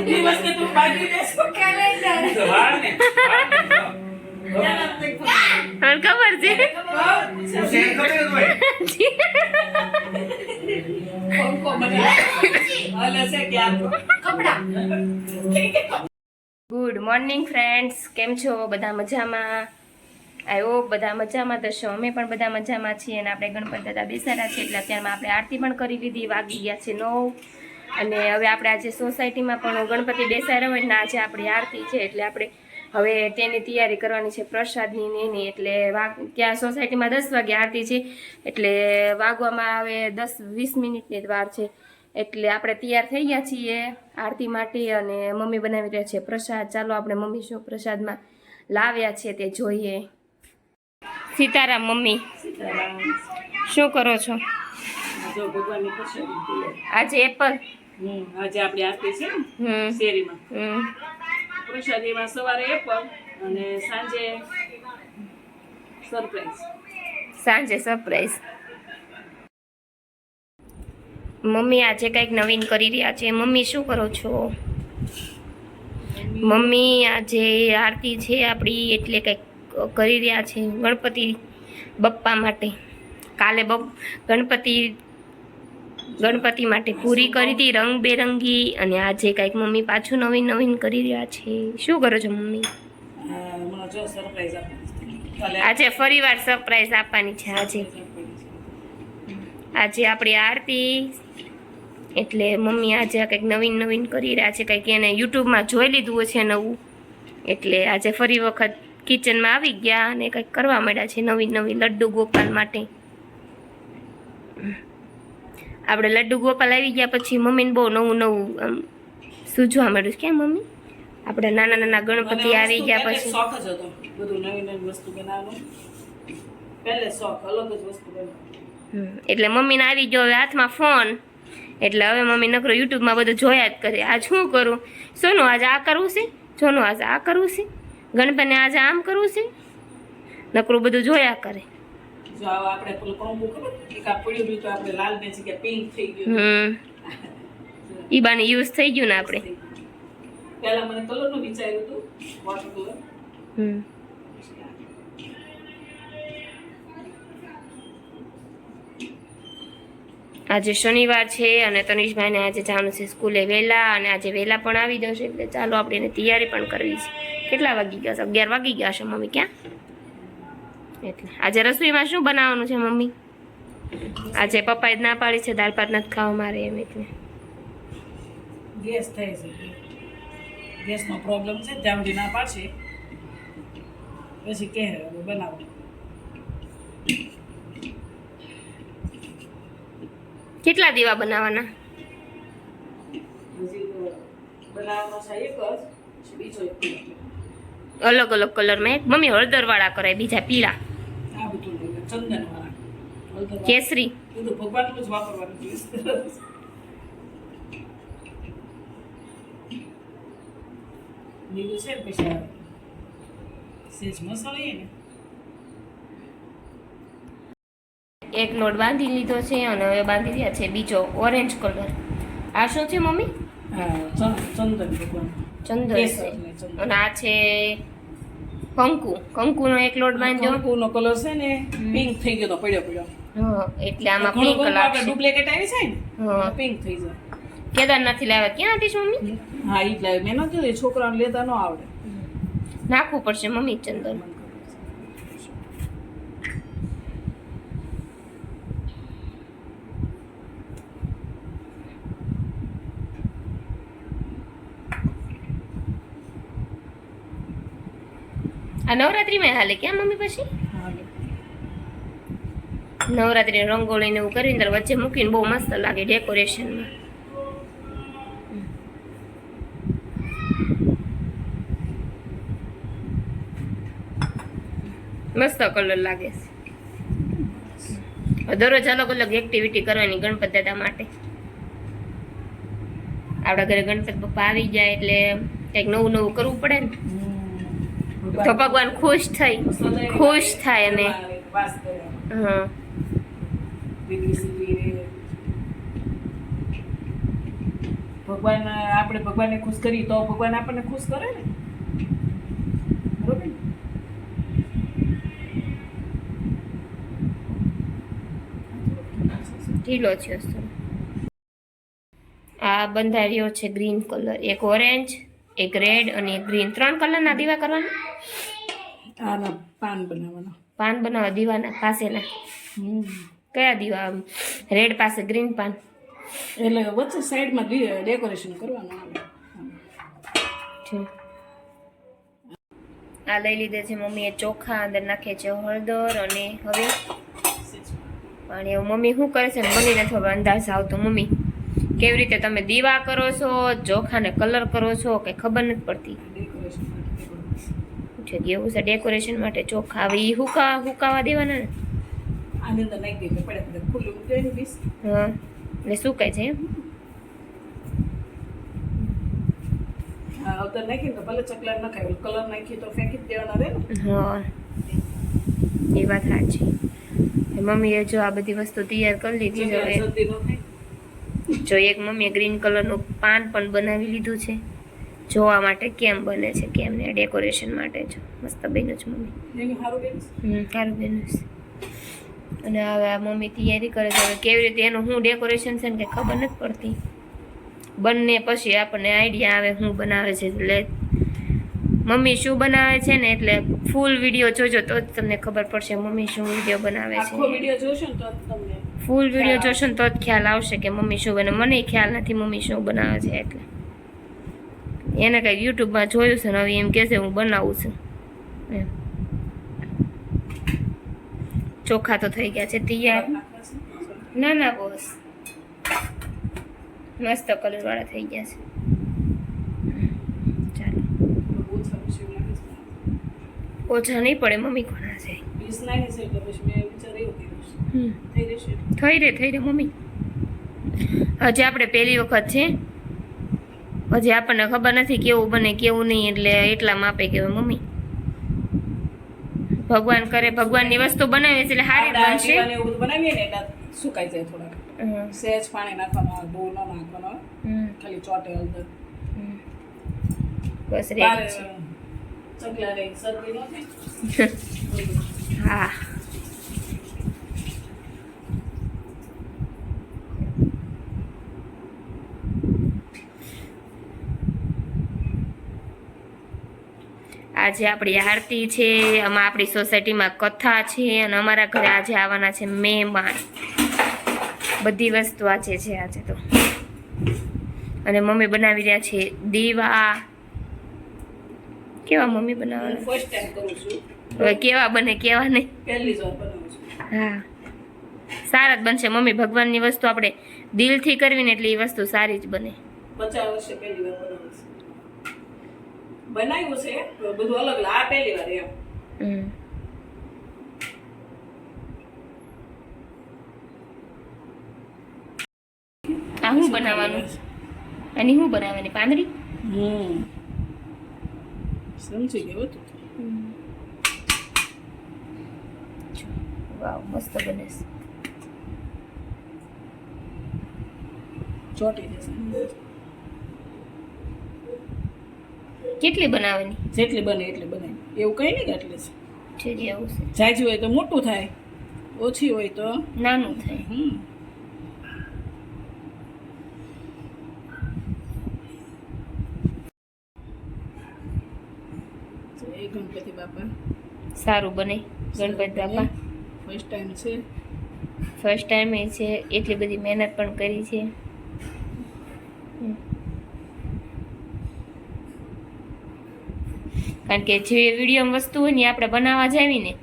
દિવસ કે તું બાકી બેસો કેલેન્ડર તો વાળ ને મને ખબર છે હું શેર કર્યો તો ભાઈ કોકો બના હાલે છે કે આ કપડા ગુડ મોર્નિંગ ફ્રેન્ડ્સ, કેમ છો? બધા મજામાં? આઈ હોપ બધા મજામાં તો છો. અમે પણ બધા મજામાં છીએ અને આપણે ગણપતિ દાદા બેસાડ્યા છે એટલે અત્યારમાં આપણે આરતી પણ કરી લીધી. વાગી ગયા છે 9 અને હવે આપણે આજે સોસાયટીમાં પણ ગણપતિ બેસાડ્યા હોય ને આજે આપણી આરતી છે એટલે આપણે હવે તેની તૈયારી કરવાની છે પ્રસાદની ને એની. એટલે ત્યાં સોસાયટીમાં 10 વાગે આરતી છે એટલે વાગવામાં હવે 10-20 મિનિટની જ વાર છે. એટલે આપણે તૈયાર થઈ ગયા છીએ આરતી માટે અને મમ્મી બનાવી રહ્યા છે પ્રસાદ. ચાલો આપણે મમ્મી શું પ્રસાદમાં લાવ્યા છે તે જોઈએ. સીતારામ મમ્મી, શું કરો છો? જો ભગવાનની પ્રસાદી આજે એપલ. આજે આપણી આરતી છે ને શેરીમાં. પ્રસાદીમાં સવારે એપલ અને સાંજે સરપ્રાઈઝ. સાંજે સરપ્રાઈઝ. મમ્મી આજે કંઈક નવીન કરી રહ્યા છે. મમ્મી શું કરો છો? મમ્મી આજે આરતી છે આપણી એટલે કંઈક કરી રહ્યા છે ગણપતિ બપ્પા માટે. કાલે ગણપતિ માટે પૂરી કરી હતી રંગબેરંગી અને આજે કંઈક મમ્મી પાછું નવીન કરી રહ્યા છે. શું કરો છો મમ્મી? જો સરપ્રાઈઝ આપી. આજે ફરીવાર સરપ્રાઈઝ આપવાની છે. આજે આપણી આરતી એટલે મમ્મી આજે કંઈક નવીન કરી રહ્યા છે. કંઈક એને યુટ્યુબમાં જોઈ લીધું છે નવું એટલે આજે ફરી વખત કિચનમાં આવી ગયા અને કંઈક કરવા માંડ્યા છે નવી લડ્ડુ ગોપાલ માટે. આપણે લડ્ડુ ગોપાલ આવી ગયા પછી મમ્મીને બહુ નવું આમ સૂઝવા માંડ્યું. કેમ મમ્મી? આપણે નાના ગણપતિ આવી ગયા પછી શોખ જ હતો બધું નવી વસ્તુ બનાવવાનો. પહેલે શોખ અલગ જ વસ્તુ બનાવવાનો. એટલે મમ્મીને આવી ગયો હવે હાથમાં ફોન એટલે હવે મમ્મી નકરો યુટ્યુબમાં બધું જોયા જ કરે. આજ શું કરું? સોનું આજે આ કરવું છે, સોનું આજે આ કરવું છે, ગણપતિને આજે આમ કરવું છે, નકરું બધું જોયા કરે. જો આપણે પેલું કોમ્બો ખબર એક આ પડ્યું રહ્યું તો આપણે લાલ ને જગ્યાએ પિંક થઈ ગયું. ઈ બાને યુઝ થઈ ગયું ને આપણે. પહેલા મને કલરનું વિચાર્યું હતું વોટર કલર. આજે શનિવાર છે અને તનિષભાઈને આજે જવાનું છે સ્કૂલે વહેલા અને આજે વહેલા પણ આવી જશે એટલે ચાલો આપણે એને તૈયારી પણ કરવી છે. કેટલા વાગી ગયા છે? 11 વાગી ગયા છે મમ્મી. ક્યાં એટલે આજે રસોઈમાં શું બનાવવાનું છે મમ્મી? આજે પપ્પાએ ના પાડી છે દાળ ભાત નથી ખાવા મારે એમ એટલે ગેસ થાય છે. ગેસનો પ્રોબ્લેમ છે ત્યાં સુધી ના પાડશે પછી કહે બનાવો. કેટલા દીવા બનાવવાના? બનાવવાનો છે એક જ બીજો એક અલગ કલરમાં. એક મમ્મી હળદર વાળા કરાય, બીજા પીળા, આ બધું ચંદન વાળા કેસરી. બધું ભગવાનનું જ વાપરવાનું છે. લીલું છે ને પછી સેજ મસાલા ને એક લોટ બાંધી લીધો છે અને હવે બાંધી રહ્યા છે બીજો ઓરેન્જ કલર. આ શું છે મમ્મી? હા ચંદન ભગવાન ચંદન છે અને આ છે કંકુનો એક લોટ બાંધ્યો. કંકુનો કલર છે ને પિંક થઈ ગયો તો પડ્યો. હા એટલે આમાં પિંક કલર આપણે ડુપ્લિકેટ આવી છે ને હા પિંક થઈ જાય. કેદારનાથથી લાવ્યા. ક્યાં હતી મમ્મી? હા ઈ જ લાવ્યો. મેં નતું જોયું, છોકરાને લેતા ન આવડે. નાખવું પડશે મમ્મી ચંદન. આ નવરાત્રીમાં હાલે ક્યાં મમ્મી? પછી નવરાત્રી રંગોળી ને એવું કરીને વચ્ચે મૂકીને બહુ મસ્ત લાગે ડેકોરેશનમાં. મસ્ત કલર લાગે છે. દરરોજ અલગ એક્ટિવિટી કરવાની ગણપતિ દાદા માટે. આપણા ઘરે ગણપતિ પપ્પા આવી જાય એટલે કંઈક નવું કરવું પડે ને તો ભગવાન ખુશ થાય અને હા ભગવાન આપણે ભગવાનને ખુશ કરીએ તો ભગવાન આપણને ખુશ કરે ને, બરોબર ને? ઢીલો છે અસલ. આ બંધાર્યો છે ગ્રીન કલર, એક ઓરેન્જ, એક રેડ અને એક ગ્રીન. 3 કલરના દીવા કરવાના. આના પાન બનાવવાના. પાન બનાવવા દીવાના પાસેના. કયા દીવા? રેડ પાસે ગ્રીન પાન. એટલે વચ્ચે સાઈડમાં ડેકોરેશન કરવાનું આવે. આ લઈ લીધે છે મમ્મીએ ચોખા, અંદર નાખે છે હળદર અને હવે પાણી. એવું મમ્મી શું કરે છે મને નથી ખબર, અંદાજ આવતો. મમ્મી કેવી રીતે તમે દીવા કરો છો, ચોખાને કલર કરો છો કે ખબર નથી પડતી. એવું છે ડેકોરેશન માટે ચોખા. હવે એ હુકાવા દેવાના ને? આની અંદર નાખી દે પડે ખુલ્લું મૂકી દે પીસ. હા, એટલે સુકાય છે એમ. હા, અવતર નાખીને તો ભલે ચકલા ન ખાય, કલર નાખી તો ફેંકી જ દેવાના રહે ને. હા, એ વાત સાચી. મમ્મીએ જો આ બધી વસ્તુ તૈયાર કરી લીધી છે. હવે જલ્દી ન થાય. જો એક મમ્મીએ ગ્રીન કલરનું પાન પણ બનાવી લીધું છે, જોવા માટે કેમ બને છે કેમ ને, ડેકોરેશન માટે. જો મસ્ત બન્યું છે મમ્મી. એનું સારું બેન. સારું બન્યું છે. અને હવે આ મમ્મી તૈયારી કરે છે. હવે કેવી રીતે એનું શું ડેકોરેશન છે ને કંઈ ખબર નથી પડતી. બંને પછી આપણને આઈડિયા આવે શું બનાવે છે. એટલે મમ્મી શું બનાવે છે ને, એટલે ફૂલ વિડીયો જોજો તો જ તમને ખબર પડશે મમ્મી શું વિડીયો બનાવે છે. આખો વિડીયો જોશો ને તો તમને ફૂલ વિડીયો જોશો ને તો જ ખ્યાલ આવશે કે મમ્મી શું બને. મને ખ્યાલ નથી મમ્મી શું બનાવે છે. એટલે એને કંઈક યુટ્યુબમાં જોયું છે ને હવે એમ કહે છે હું બનાવું છું એમ. ચોખા તો થઈ ગયા છે તૈયાર. ના ના બોસ, મસ્ત કલર વાળા થઈ ગયા છે. ચાલો, ઓછા નહીં પડે મમ્મી. ઘણા છે. થઈ રે મમ્મી. હજી આપણે પહેલી વખત છે, હજી આપણને ખબર નથી કેવું બને કેવું નહીં, એટલે એટલા માપે કહેવાય મમ્મી. ભગવાન કરે, ભગવાનની વસ્તુ બનાવીએ એટલે સારી બનશે. બનાવીએ ને એટલે સુકાઈ જાય થોડા. સહેજ પાણી નાખવાનું આવે, બહુ ન નાખવાનું આવે, ખાલી ચોટે હળદર. બસ રેડી છે. ચકલા રે સર્દી ન થાય. હા, આજે આપણી આરતી છે, આમાં આપણી સોસાયટીમાં કથા છે અને અમારા ઘરે આજે આવવાના છે મહેમાન. બધી વસ્તુ આજે છે આજે તો. અને મમ્મી બનાવી રહ્યા છે દીવા. કેવા મમ્મી બનાવવાના? ફર્સ્ટ ટાઈમ કરું છું. હવે કેવા બને કેવા નહીં. પહેલી જ વાર બનાવું છું. હા, સારા જ બનશે મમ્મી. ભગવાનની વસ્તુ આપણે દિલથી કરવી ને એટલે એ વસ્તુ સારી જ બને. 50 વર્ષે પહેલી વાર બનાવું છું. બનાવ્યું છે બધું અલગ અલગ. આ પહેલી વાર એમ. આ શું બનાવવાનું? અને શું બનાવવાની? પાંદડી. સમજી ગયો તું. વાવ, મસ્ત બને છે. ચોટી જશે. કેટલી બનાવવાની? જેટલી બને એટલી બનાવી. એવું કઈ નહીં એટલે છે જે એવું છે. જાજી હોય તો મોટું થાય, ઓછી હોય તો નાનું થાય. જય ગણપતિ બાપા. સારું બને ગણપતિ બાપા. ફર્સ્ટ ટાઈમ છે. ફર્સ્ટ ટાઈમ એ છે, એટલી બધી મહેનત પણ કરી છે. કારણ કે જે વિડીયોમાં વસ્તુ હોય ને આપણે બનાવવા જાવી ને,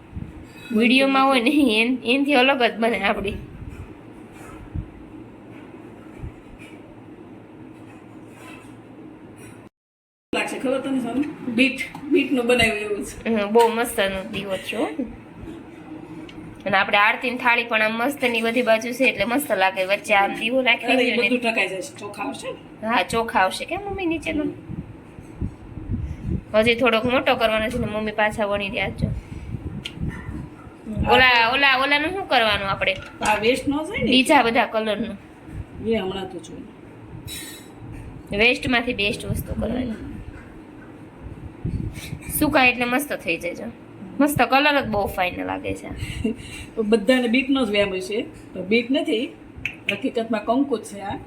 વિડીયોમાં હોય ને એનાથી અલગ જ બને આપણી. લાગશે ખબર તને સામે બીટનું બનાવ્યું એવું છે. બહુ મસ્તનો દીવો થયો. અને આપણે આરતીની થાળી પણ આમ મસ્તની બધી બાજુ છે એટલે મસ્ત લાગે. વચ્ચે આમ દીવો રાખી બધું દીધો ને. ટકાઈ જશે. ચોખા આવશે. હા, ચોખા આવશે કે મમ્મી નીચેનો. હજી થોડોક મોટો કરવાનો છે ને મમ્મી પાછા વણી રહ્યા છો. ઓલાનું શું કરવાનું આપણે? આ વેસ્ટ ન જાય ને બીજા બધા કલરનું. એ હમણાં તો જોઈ. વેસ્ટમાંથી બેસ્ટ વસ્તુ કરવાની. સુકાય એટલે મસ્ત થઈ જાય છે. મસ્ત કલર જ બહુ ફાઇન લાગે છે. બધાને બીટનો જ વ્યામ છે, તો બીટ નથી, હકીકતમાં કંકુ જ છે આ,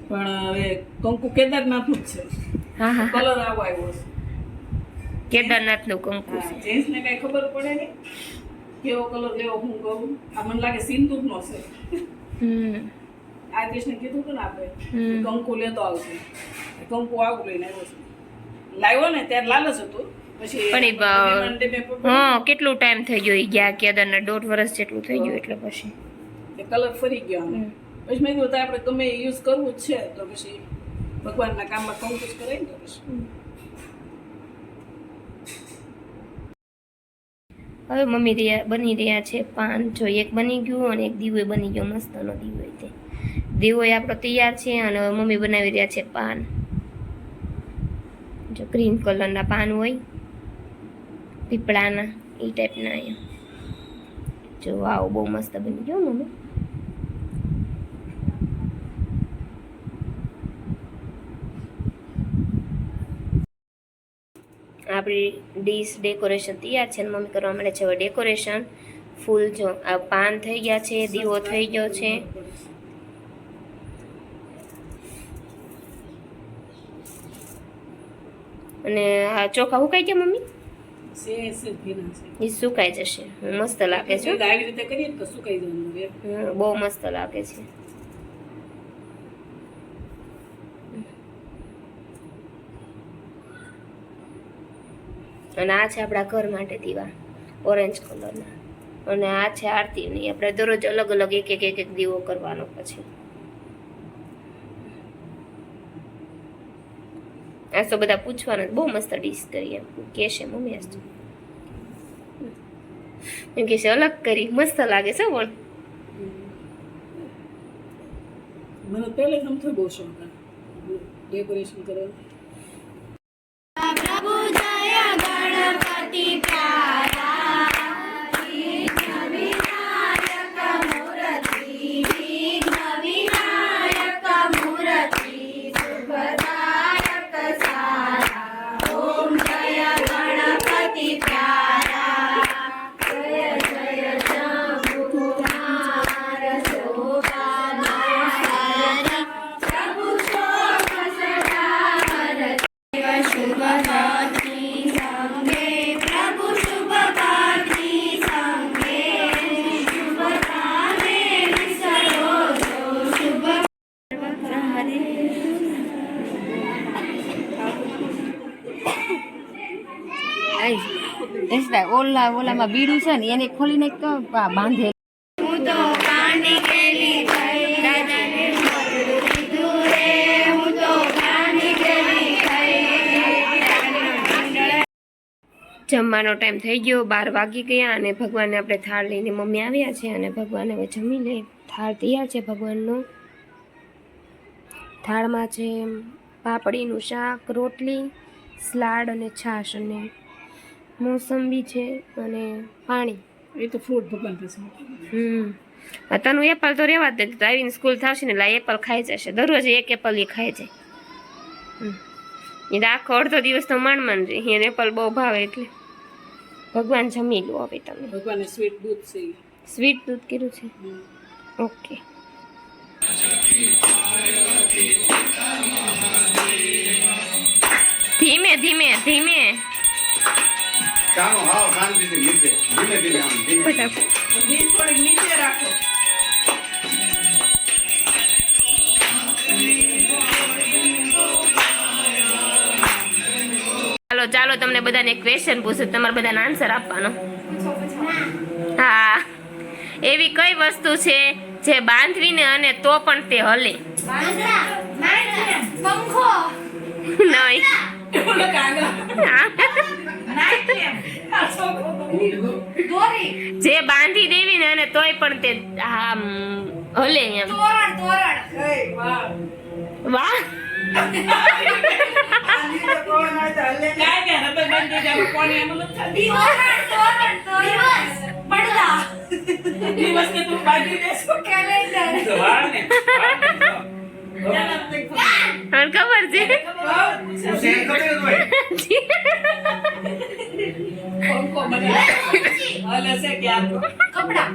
પણ હવે કંકુ કેદારનાથનું જ છે. હા હા કલર આવો આવ્યો છે. કેદારનાથનું કંકુ છે. જેન્ટ્સને કઈ ખબર પડે નહીં કેવો કલર લેવો. હું કહું આ મને લાગે સિંદૂરનો છે. આ દેશને કીધું હતું ને આપણે કંકુ લેતો આવશે, કંકુ આવું લઈને આવ્યો છે. લાવ્યો ને ત્યારે લાલ જ હતું, પછી પણ હા કેટલું ટાઈમ થઈ ગયો ઈ ગયા કેદારનાથ, 1.5 વર્ષ જેટલું થઈ ગયું એટલે પછી કલર ફરી ગયો આને. પછી મેં કીધું આપણે ગમે યુઝ કરવું જ છે તો પછી ભગવાનના કામમાં કંકુ જ કરાય ને. તો પછી હવે મમ્મી બની રહ્યા છે પાન. જો એક બની ગયું અને એક દીવો બની ગયો, મસ્તનો દીવો. તે દીવો આપણો તૈયાર છે અને હવે મમ્મી બનાવી રહ્યા છે પાન. જો ગ્રીન કલરના પાન હોય પીપળાના, એ ટાઈપના. અહીંયા જો વાવ બહુ મસ્ત બની ગયો મમ્મી. આપણી ડીશ ડેકોરેશન તૈયાર છે અને મમ્મી કરવા મળે છે હવે ડેકોરેશન. ફૂલ જો આ પાન થઈ ગયા છે, દીવો થઈ ગયો છે. અને આ ચોખા સુકાઈ ગયા મમ્મી? એ સુકાઈ જશે, મસ્ત લાગે છે. આવી રીતે કરીએ તો સુકાઈ જવાનું. બહુ મસ્ત લાગે છે. અને આ છે આપણા ઘર માટે દીવા ઓરેન્જ કલરના, અને આ છે આરતીની. આપણે દરરોજ અલગ અલગ એક એક દીવો કરવાનો. પછી આ તો બધા પૂછવાના, બહુ મસ્ત ડીશ કરી એમ કે છે મમ્મી. આજ એમ કે છે અલગ કરી, મસ્ત લાગે છે. પણ મને પહેલે ગમતો બહુ શોખ ડેકોરેશન કરવાનો. ઓલામાં બીડું છે ને એને ખોલીને બાંધે. જમવાનો ટાઈમ થઈ ગયો, 12 વાગી ગયા અને ભગવાનને આપણે થાળ લઈને મમ્મી આવ્યા છે અને ભગવાન હવે જમી લે. થાળ તૈયાર છે ભગવાનનો. થાળમાં છે પાપડીનું શાક, રોટલી, સલાડ અને છાશ અને મોસંબી છે અને પાણી. એ તો ફ્રૂટ ભગવાન પાસે. તનું એપલ તો રહેવા જ નથી, તો આવીને સ્કૂલ થશે ને એટલે એપલ ખાઈ જશે. દરરોજ એક એપલ એ ખાઈ જાય. એ આખો અડધો દિવસ તો માંડ રહે. એને એપલ બહુ ભાવે એટલે ભગવાન જમી લો. હવે તમે ભગવાને સ્વીટ દૂધ છે, સ્વીટ દૂધ કર્યું છે. ઓકે. ધીમે ધીમે ધીમે ચાલો હાવ શાંતિથી નીચે ધીમે ધીમે આમ ધીમે ફટાફટ. દીપ થોડીક નીચે રાખો. ચાલો ચાલો, તમને બધાને એક ક્વેશ્ચન પૂછું, તમારે બધાને આન્સર આપવાનો. હા, એવી કઈ વસ્તુ છે જે બાંધવીને અને તો પણ તે હલે? પંખો. નહીં. દોરી. જે બાંધી દેવી ને અને તોય પણ તે હલે એમ. તોરણ. વાહ. મને ખબર છે હું શેર ખબર જ હોય. પંખો મને હાલે છે કે આ તો કપડા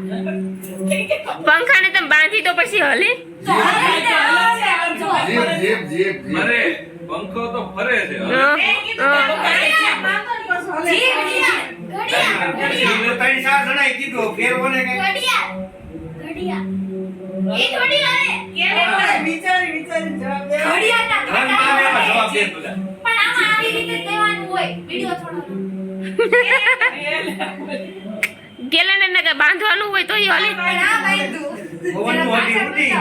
પંખાને તમે બાંધી તો પછી હલે તો હાલે છે, હાલે છે, આમ જો. Jeep, jeep, jeep, jeep. અરે પંખો તો ફરે છે હવે. જી, ઘડિયાળ, ઘડિયાળ, એટલે ત્રણ ચાર જણાએ કીધું, ફેરવો ને કંઈ. ઘડિયાળ, ઘડિયાળ. એ ઘડિયાળ હે. ઘડિયાળના ત્રણ કાંટા એવા જવાબ આવે દે છે. બધા. પણ આમાં આવી રીતે કહેવાનું હોય વિડિયો થોડો ગેલાને ના બાંધવાનું હોય તો હલે પણ આ બાંધું ભવનનું હાથી ઉડી.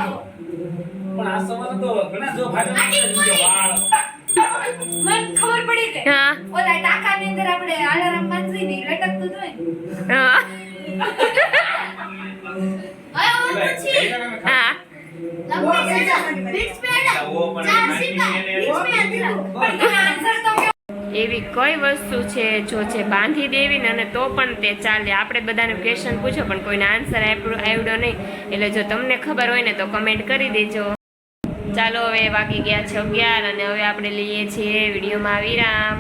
પણ આ સવાલ તો ઘણા જો ભાજપ મને ખબર પડી કે હા ઓલા ટાંકાની અંદર આપણે અલાર્મ બાંધી ને લટકતું જ હોય ને. હા હવે પછી હા લંબી સજા બીટ્સ पे आना चार सीधा बीच में अंदर પણ એનો આન્સર તો એવી કઈ વસ્તુ છે જો છે બાંધી દેવી ને અને તો પણ તે ચાલે આપણે બધાને ક્વેશ્ચન પૂછો પણ કોઈને આન્સર આવડ્યો નહીં એટલે જો તમને ખબર હોય ને તો કમેન્ટ કરી દેજો ચાલો હવે વાગી ગયા છે 11 અને હવે આપણે લઈએ છીએ વિડીયોમાં વિરામ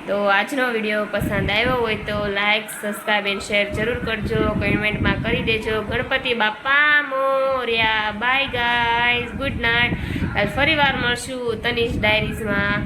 તો આજનો વિડીયો પસંદ આવ્યો હોય તો લાઈક સબસ્ક્રાઈબ એન્ડ શેર જરૂર કરજો કમેન્ટમાં કરી દેજો ગણપતિ બાપા Morya by guys good night ફરી વાર મળશું તનિષ ડાયરીઝમાં